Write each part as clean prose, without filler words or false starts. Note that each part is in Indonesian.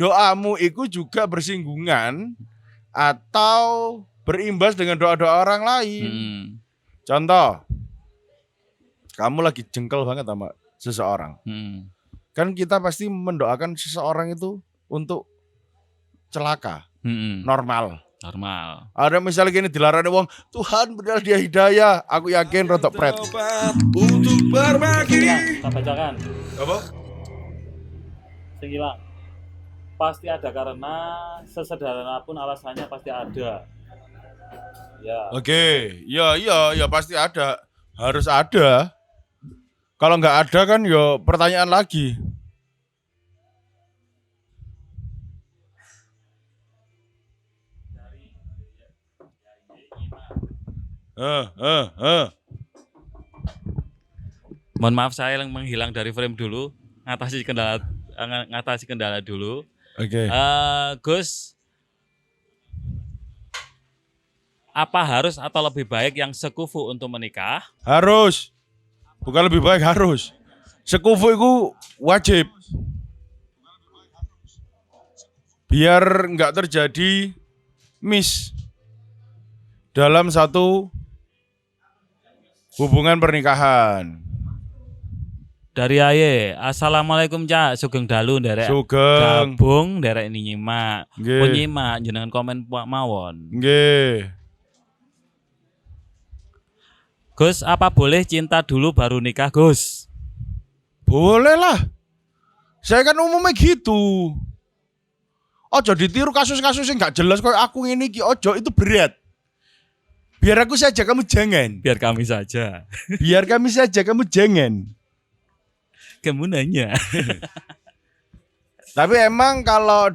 doamu itu juga bersinggungan atau berimbas dengan doa-doa orang lain. Contoh, kamu lagi jengkel banget sama seseorang. Kan kita pasti mendoakan seseorang itu untuk celaka. Normal. Ada misalnya gini dilarang wong, Tuhan berilah dia hidayah. Aku yakin rotok pret. Untuk berbagi. Kita bacakan. Apa? Segilang. Pasti ada karena sesederhana pun alasannya pasti ada. Ya. Oke, ya pasti ada. Harus ada. Kalau nggak ada kan yo pertanyaan lagi. Mohon maaf saya yang menghilang dari frame dulu, ngatasi kendala dulu. Oke. Gus, apa harus atau lebih baik yang sekufu untuk menikah? Harus. Bukan lebih baik, harus. Sekufu itu wajib. Biar nggak terjadi miss dalam satu hubungan pernikahan. Dari Aye, Assalamualaikum Cak, Sugeng Dalu nderek. Sugeng. Gabung nderek ini nyimak. Nggih. Penyimak jenengan komen mawon. Nggih. Gus, apa boleh cinta dulu baru nikah, Gus? Boleh lah. Saya kan umumnya gitu. Ojo ditiru kasus-kasus yang nggak jelas kayak aku ini ki, ojo itu berat. Biar aku saja, kamu jangan. Biar kami saja. Biar kami saja, kamu jangan. Kamu nanya. Tapi emang kalau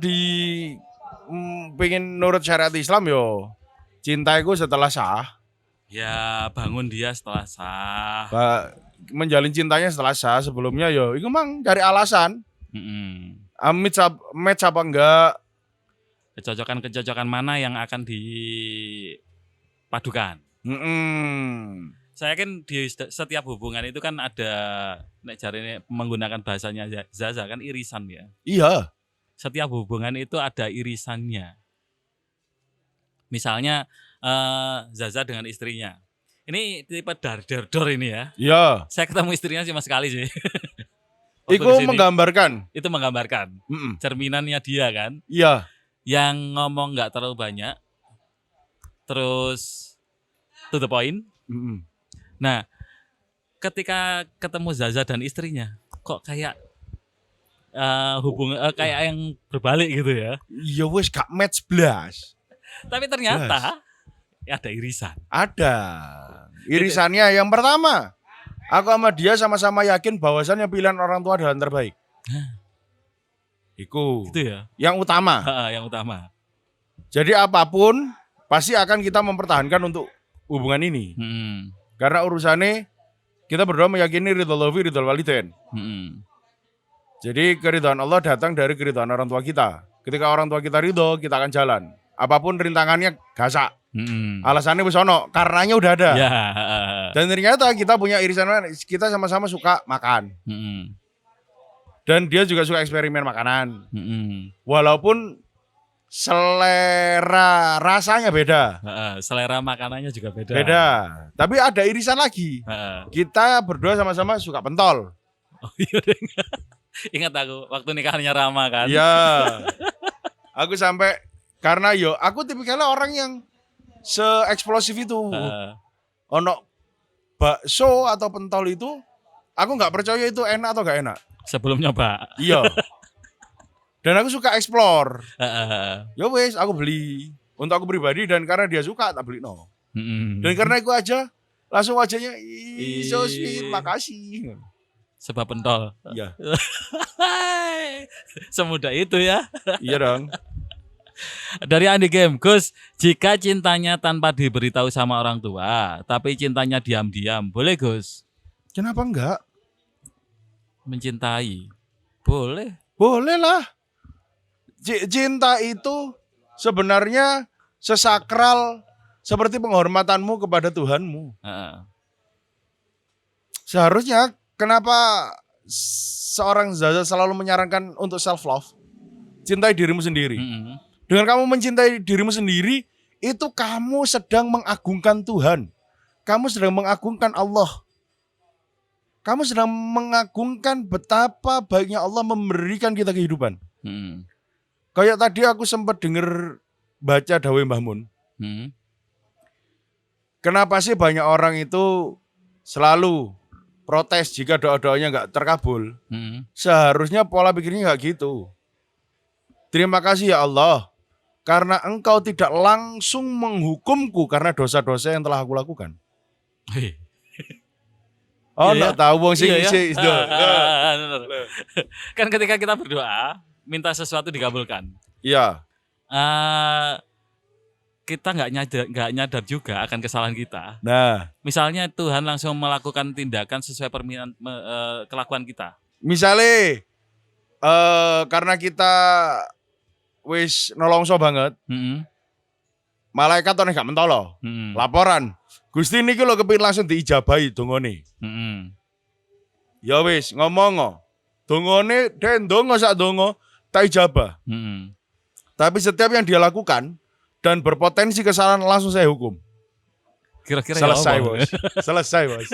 pengen nurut syariat Islam yo, cinta itu setelah sah. Ya, bangun dia setelah sah. Menjalin cintanya setelah sah. Sebelumnya yo, itu emang cari alasan. Match apa enggak? Kecocokan mana yang akan dipadukan. Saya kan di setiap hubungan itu kan ada, nek jarine menggunakan bahasanya Zaza kan irisan ya. Iya. Setiap hubungan itu ada irisannya. Misalnya Zaza dengan istrinya. Ini tipe dar-dar-dor ini ya. Iya. Saya ketemu istrinya cuma sekali sih. Itu menggambarkan. Itu menggambarkan. Cerminannya dia kan. Iya. Yang ngomong nggak terlalu banyak. Terus to the point. Nah, ketika ketemu Zaza dan istrinya, kok kayak hubungan kayak yang berbalik gitu ya. Ya wes gak match blas. Tapi ternyata ada irisan. Ada. Irisannya yang pertama, aku sama dia sama-sama yakin bahwasannya pilihan orang tua adalah yang terbaik. Itu ya. Yang utama. Yang utama. Jadi apapun pasti akan kita mempertahankan untuk hubungan ini. Karena urusannya kita berdua meyakini ridho Allahi ridho walidain. Jadi keridhaan Allah datang dari keridhaan orang tua kita. Ketika orang tua kita ridho, kita akan jalan. Apapun rintangannya gasak. Alasannya wis ono, karenanya udah ada. Ya. Dan ternyata kita punya irisan, kita sama-sama suka makan. Dan dia juga suka eksperimen makanan. Walaupun selera rasanya beda. Selera makanannya juga beda. Beda. Tapi ada irisan lagi. Kita berdua sama-sama suka pentol. Oh iya. Ingat aku waktu nikahannya Rama kan. Iya. Aku sampai karena aku tipikalnya orang yang se-eksplosif itu. Ono bakso atau pentol itu aku nggak percaya itu enak atau nggak enak. Sebelum nyoba. Iya. Dan aku suka explore. Ya wes, aku beli untuk aku pribadi dan karena dia suka tak beli no. Dan karena itu aja langsung wajahnya so sweet, makasih. Sebab pentol. Iya. Semudah itu ya. Iya dong. Dari Andi Game, Gus, jika cintanya tanpa diberitahu sama orang tua, tapi cintanya diam-diam, boleh Gus? Kenapa enggak? Mencintai, boleh. Boleh lah. Cinta itu sebenarnya sesakral seperti penghormatanmu kepada Tuhanmu. Seharusnya kenapa seorang Zaza selalu menyarankan untuk self love? cintai dirimu sendiri. Dengan kamu mencintai dirimu sendiri, itu kamu sedang mengagungkan Tuhan. Kamu sedang mengagungkan Allah. Kamu sedang mengagungkan betapa baiknya Allah memberikan kita kehidupan. Kayak tadi aku sempat dengar baca dawuh Mbah Mun. Kenapa sih banyak orang itu selalu protes jika doa-doanya nggak terkabul? Seharusnya pola pikirnya nggak gitu. Terima kasih ya Allah, karena Engkau tidak langsung menghukumku karena dosa-dosa yang telah aku lakukan. Oh, enggak tahu wong sing isi. Kan ketika kita berdoa, minta sesuatu dikabulkan. Iya. Kita nggak nyadar juga akan kesalahan kita. Nah, misalnya Tuhan langsung melakukan tindakan sesuai permintaan kelakuan kita. Misalnya karena kita wis nolongso banget, malaikat nek gak mentolo, laporan, Gusti niki lho kepengin langsung diijabahi dongane. Ya wis ngomong, dongane den donga sak donga tak ijabah. Tapi setiap yang dia lakukan dan berpotensi kesalahan langsung saya hukum. Kira-kira selesai, Bos. Selesai, Bos.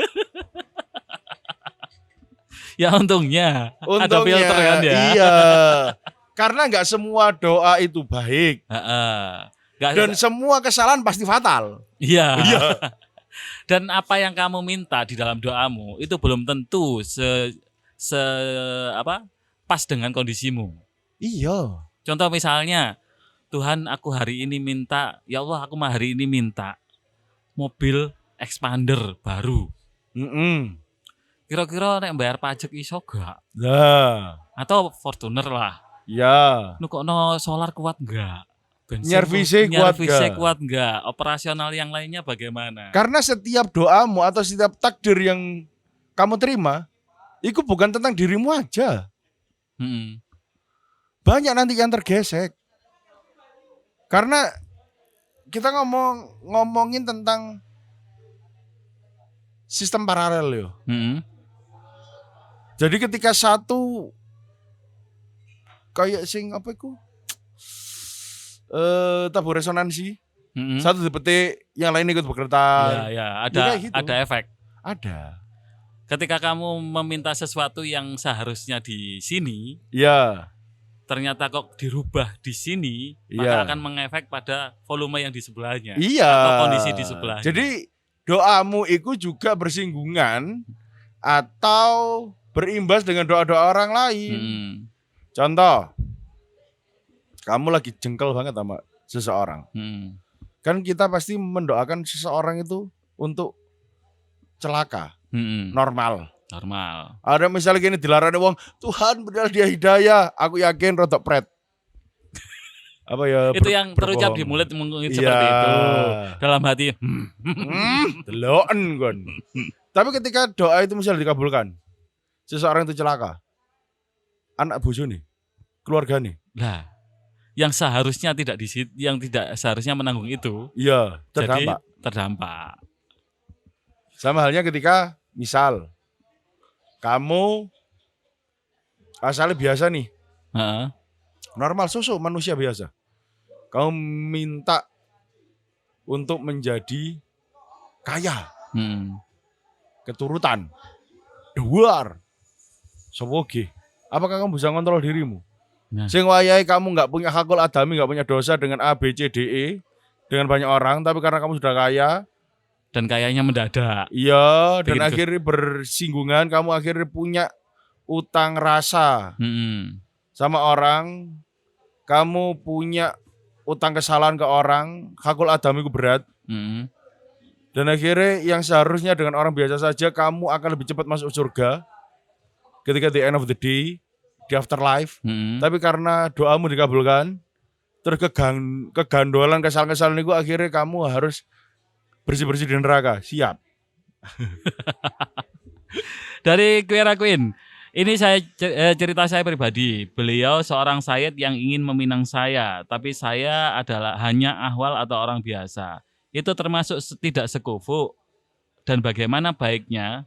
Ya untungnya ada filter kan ya. Iya. Karena nggak semua doa itu baik. Dan semua kesalahan pasti fatal. Iya. Dan apa yang kamu minta di dalam doamu itu belum tentu pas dengan kondisimu. Iya. Contoh misalnya, Tuhan aku hari ini minta, ya Allah aku hari ini minta mobil expander baru. Kira-kira nek bayar pajak iso gak? Nah. Atau Fortuner lah. Ya. Nukono solar kuat enggak? Nyervisnya kuat enggak? Operasional yang lainnya bagaimana? Karena setiap doamu atau setiap takdir yang kamu terima, itu bukan tentang dirimu aja. Banyak nanti yang tergesek. Karena kita ngomongin tentang sistem paralel yo. Jadi ketika satu kayak sing apa iku? Tabur resonansi. Satu dipetik, yang lain ikut bergetar. Ya, gitu. Ada efek. Ada. Ketika kamu meminta sesuatu yang seharusnya di sini, ya, ternyata kok dirubah di sini, maka akan mengefek pada volume yang di sebelahnya. Iya. Atau kondisi di sebelahnya. Jadi doamu itu juga bersinggungan atau berimbas dengan doa-doa orang lain. Contoh, kamu lagi jengkel banget sama seseorang. Kan kita pasti mendoakan seseorang itu untuk celaka. Normal. Ada misalnya gini dilarang wong, Tuhan berilah dia hidayah. Aku yakin rodok pret. Apa ya? Itu yang terucap di mulut seperti itu. Dalam hati, deloken kon. Tapi ketika doa itu misalnya dikabulkan, seseorang itu celaka, anak bojo nih, keluarga nih. Nah, yang tidak seharusnya menanggung itu, iya, terdampak. Sama halnya ketika misal kamu asalnya biasa nih, normal susu manusia biasa, kamu minta untuk menjadi kaya, keturutan, duar, sewoge. Apakah kamu bisa kontrol dirimu? Sing wayahe kamu nggak punya hakul adami, nggak punya dosa dengan A, B, C, D, E dengan banyak orang, tapi karena kamu sudah kaya dan kayaknya mendadak. Iya, dan akhirnya bersinggungan, kamu akhirnya punya utang rasa sama orang, kamu punya utang kesalahan ke orang, hakul adami ku berat. Dan akhirnya yang seharusnya dengan orang biasa saja kamu akan lebih cepat masuk surga ketika the end of the day, di afterlife. Tapi karena doamu dikabulkan, terus kegandolan kesalahan-kesalahan itu akhirnya kamu harus bersih-bersih di neraka. Siap. Dari Queera Queen, ini cerita saya pribadi. Beliau seorang sayyid yang ingin meminang saya, tapi saya adalah hanya ahwal atau orang biasa. Itu termasuk tidak sekufu. Dan bagaimana baiknya?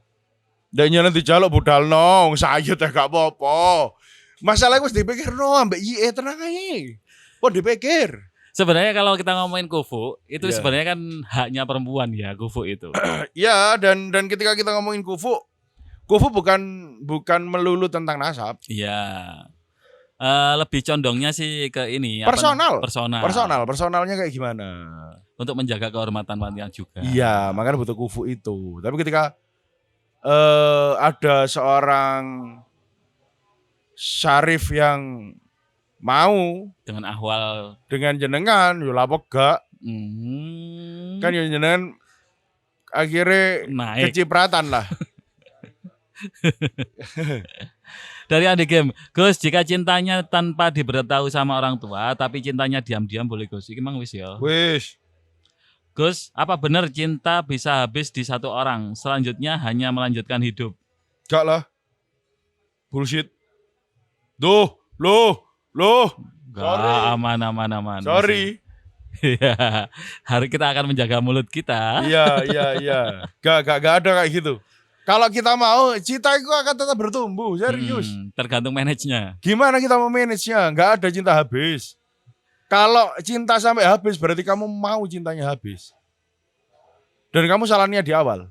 Dan nanti jaluk budal nong, saya teh gak apa-apa. Masalah wis dipikirno ambek IE tenang ae. Pon dipikir. Sebenarnya kalau kita ngomongin kufu, itu Iya. sebenarnya kan haknya perempuan ya, kufu itu. Ya, dan ketika kita ngomongin kufu bukan melulu tentang nasab. Iya. Lebih condongnya sih ke ini Personal. personal. Personalnya kayak gimana? Untuk menjaga kehormatan wanita juga. Iya, makanya butuh kufu itu. Tapi ketika ada seorang syarif yang mau Dengan ahwal dengan jenengan, yo lapo gak? Kan yo jenengan akhirnya naik. kecipratan lah. Dari Andi Game, Gus, jika cintanya tanpa diberitahu sama orang tua, tapi cintanya diam-diam boleh Gus? Iki mang wis ya. Wis. Gus, apa benar cinta bisa habis di satu orang, selanjutnya hanya melanjutkan hidup? Gak lah. Bullshit. Loh. Gak, Sorry. aman. Sorry. Iya, hari kita akan menjaga mulut kita. Iya. Gak ada kayak gitu. Kalau kita mau, cinta itu akan tetap bertumbuh, serius. Tergantung manage-nya. Gimana kita mau manage-nya? Gak ada cinta habis. Kalau cinta sampai habis, berarti kamu mau cintanya habis. Dan kamu salahnya di awal.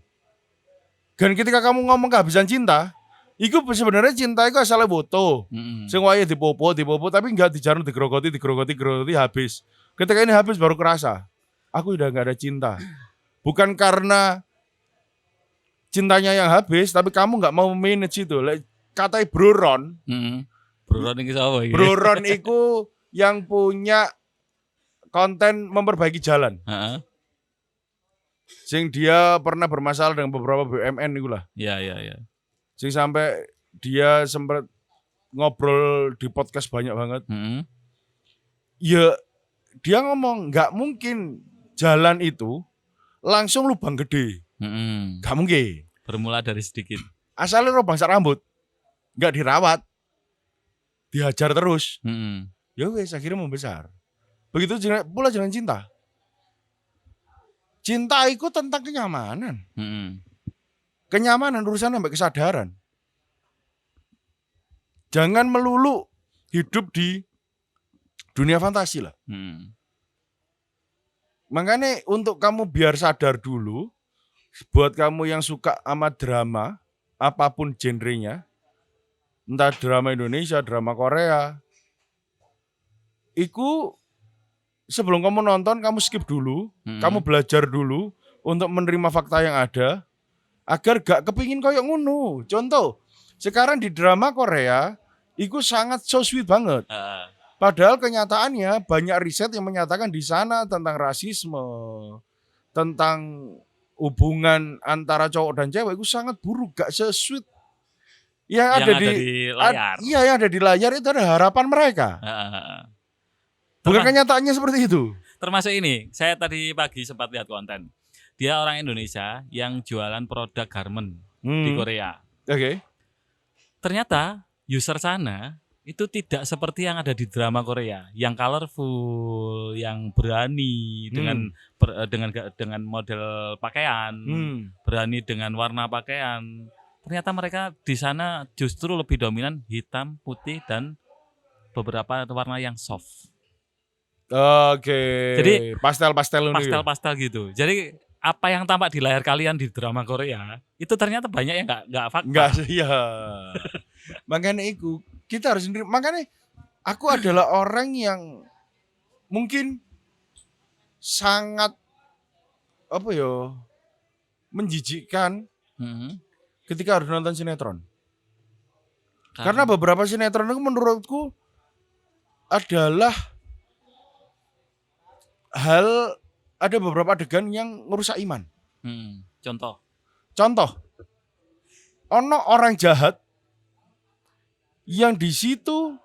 Dan ketika kamu ngomong kehabisan cinta, itu sebenarnya cinta itu asalnya boto. Sing wae dipopo, tapi enggak dijarno digrogoti habis. Ketika ini habis baru kerasa, aku udah enggak ada cinta. Bukan karena cintanya yang habis, tapi kamu enggak mau manage itu. Katai Bro Ron. Bro Ron iki sapa iki? Bro Ron itu yang punya konten memperbaiki jalan. Heeh. Sing dia pernah bermasalah dengan beberapa BUMN itu lah. Iya. Sing sampai dia sempat ngobrol di podcast banyak banget. Ya dia ngomong nggak mungkin jalan itu langsung lubang gede. Nggak mungkin. Bermula dari sedikit. Asalnya lubang sak rambut, nggak dirawat, dihajar terus. Ya wes akhirnya membesar. Begitu pula jalan cinta. Cinta itu tentang kenyamanan. Kenyamanan urusan sampai kesadaran. Jangan melulu hidup di dunia fantasi lah. Makanya untuk kamu biar sadar dulu, buat kamu yang suka sama drama, apapun genrenya, entah drama Indonesia, drama Korea, iku sebelum kamu nonton, kamu skip dulu, kamu belajar dulu untuk menerima fakta yang ada, agar gak kepingin koyok ngono. Contoh, sekarang di drama Korea, iku sangat so sweet banget. Padahal kenyataannya banyak riset yang menyatakan di sana tentang rasisme, tentang hubungan antara cowok dan cewek itu sangat buruk, gak se-sweet yang ada di layar. Iya, yang ada di layar itu ada harapan mereka. Bukan kenyataannya seperti itu. Termasuk ini, saya tadi pagi sempat lihat konten. Dia orang Indonesia yang jualan produk garment di Korea. Oke. Ternyata user sana itu tidak seperti yang ada di drama Korea, yang colorful, yang berani dengan model pakaian, berani dengan warna pakaian. Ternyata mereka di sana justru lebih dominan hitam, putih, dan beberapa warna yang soft. Oke. Jadi pastel-pastel gitu. Jadi apa yang tampak di layar kalian di drama Korea itu ternyata banyak yang nggak fakta. Enggak sih ya. Makanya itu kita harus sendiri. Makanya aku adalah orang yang mungkin sangat menjijikkan ketika harus nonton sinetron. Karena beberapa sinetron itu menurutku adalah ada beberapa adegan yang merusak iman. Contoh, ono orang jahat yang di situ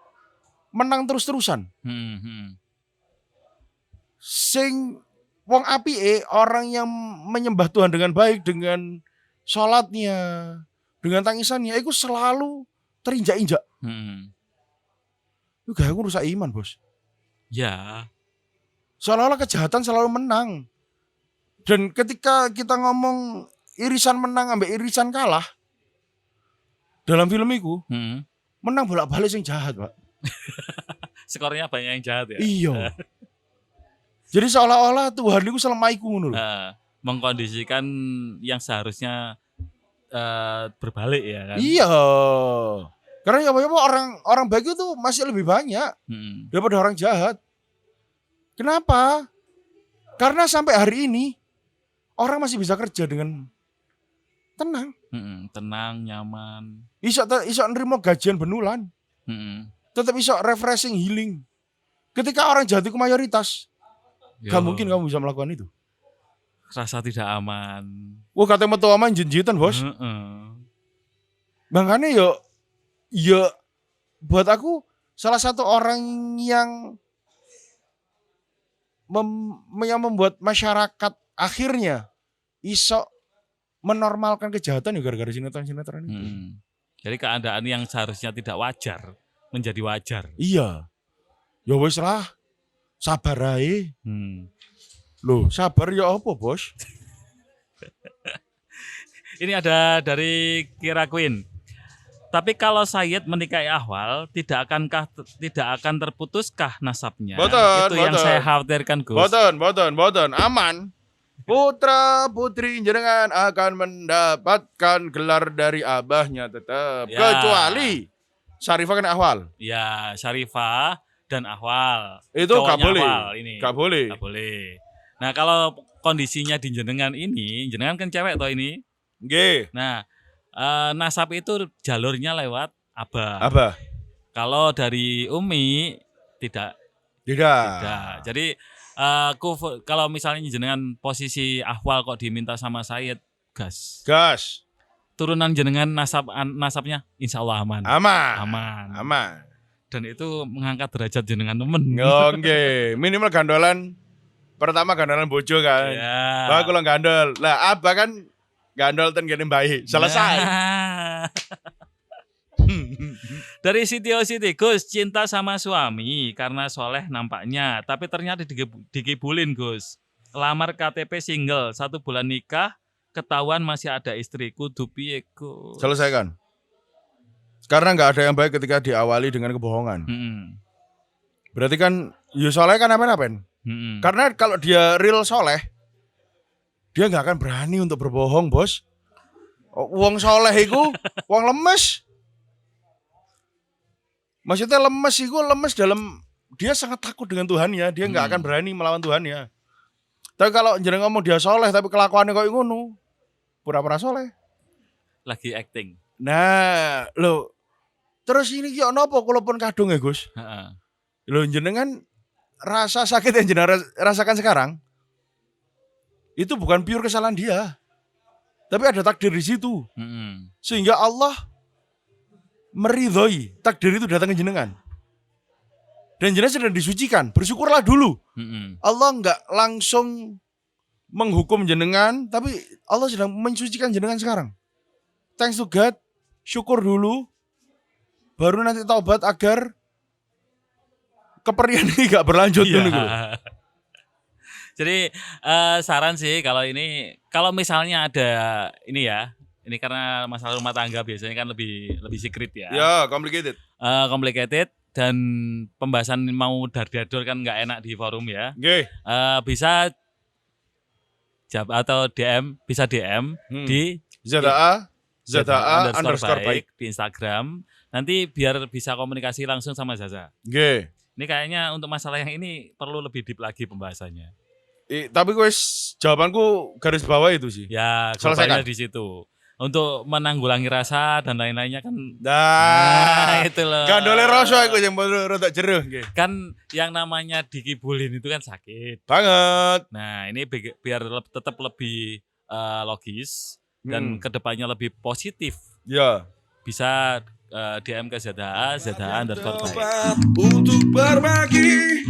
menang terus-terusan. Sing wong apike, orang yang menyembah Tuhan dengan baik, dengan sholatnya, dengan tangisannya, itu selalu terinjak-injak. Itu gak rusak iman, bos. Ya. Seolah-olah kejahatan selalu menang. Dan ketika kita ngomong irisan menang sampai irisan kalah dalam film itu, menang bolak-balik sing jahat, Pak. Skornya banyak yang jahat ya. Iya. Jadi seolah-olah Tuhan itu selama iku ngono lho. Mengkondisikan yang seharusnya berbalik ya kan. Iya. Karena ya orang baik itu masih lebih banyak daripada orang jahat. Kenapa? Karena sampai hari ini orang masih bisa kerja dengan tenang. Tenang, nyaman. Iso nerima gajian benulan. Tetap iso refreshing, healing. Ketika orang jahat itu mayoritas, gak mungkin kamu bisa melakukan itu. Rasa tidak aman. Wah, katanya metu aman jenjitan, Bos. Makanya ya buat aku salah satu orang yang membuat masyarakat akhirnya iso menormalkan kejahatan ya gara-gara sinetron-sinetron itu. Jadi keadaan yang seharusnya tidak wajar menjadi wajar. Iya. Ya wis lah. Sabar ae. Loh, sabar ya apa, Bos? Ini ada dari Kira Queen. Tapi kalau Sayyid menikahi Ahwal, tidak akan terputuskah nasabnya? Boten, Itu yang saya khawatirkan, Gus. Boten. Aman. Putra putri jenengan akan mendapatkan gelar dari abahnya tetap. Ya. Kecuali Syarifah kan Ahwal. Ya, Syarifah dan Ahwal. Itu gak Cowoknya boleh. Ahwal ini. Gak boleh. Gak boleh. Nah, kalau kondisinya di jenengan ini, jenengan kan cewek toh ini. Nggih. Nah, nasab itu jalurnya lewat abah. Abah. Kalau dari Umi tidak. Jadi kalau misalnya jenengan posisi Ahwal kok diminta sama Sayyid, gas. Turunan jenengan nasabnya insya Allah aman. Aman. Dan itu mengangkat derajat jenengan temen. Oke, minimal gandolan. Pertama gandolan bojo kan. Ya. Bah kalau gandol. Lah abah kan gandol ten gini baik. Selesai. Nah. Dari Siti, Gus, cinta sama suami karena soleh nampaknya, tapi ternyata dikibulin, Gus. Lamar KTP single, 1 bulan nikah, ketahuan masih ada istriku, dupi Gus. Selesaikan. Karena nggak ada yang baik ketika diawali dengan kebohongan. Berarti kan, ya soleh kan apa-apain. Karena kalau dia real soleh, dia nggak akan berani untuk berbohong, Bos. Wong soleh itu, wong lemes. Maksudnya lemes dalam dia sangat takut dengan Tuhannya, dia nggak akan berani melawan Tuhannya. Tapi kalau jeneng ngomong dia soleh tapi kelakuannya kok ngono, pura-pura soleh. Lagi acting. Nah, lo terus ini yo nopo kula pun kadung ya, Gus. Lo jenengan rasa sakit yang jenengan rasakan sekarang itu bukan pure kesalahan dia. Tapi ada takdir di situ. Sehingga Allah meridhoi takdir itu datang ke jenengan. Dan jenengan sedang disucikan, bersyukurlah dulu. Allah enggak langsung menghukum jenengan, tapi Allah sedang mensucikan jenengan sekarang. Thanks to God, syukur dulu, baru nanti taubat agar keperian ini enggak berlanjut dulu. Jadi saran sih kalau misalnya ada ini ya, ini karena masalah rumah tangga biasanya kan lebih secret ya. Ya, complicated. Complicated dan pembahasan mau dar-dador kan nggak enak di forum ya. Oke. Bisa atau DM di ZA_baik di Instagram. Nanti biar bisa komunikasi langsung sama Zaza. Oke. Ini kayaknya untuk masalah yang ini perlu lebih deep lagi pembahasannya. Tapi jawabanku garis bawah itu sih. Ya, selesaikan di situ. Untuk menanggulangi rasa dan lain-lainnya kan. Nah, itu loh. Gandole rasa aku yang rada jeruh. Kan yang namanya dikibulin itu kan sakit. Banget. Nah, ini biar tetap lebih logis dan kedepannya lebih positif. Ya. Bisa DM ke ZA_baik. Untuk berbagi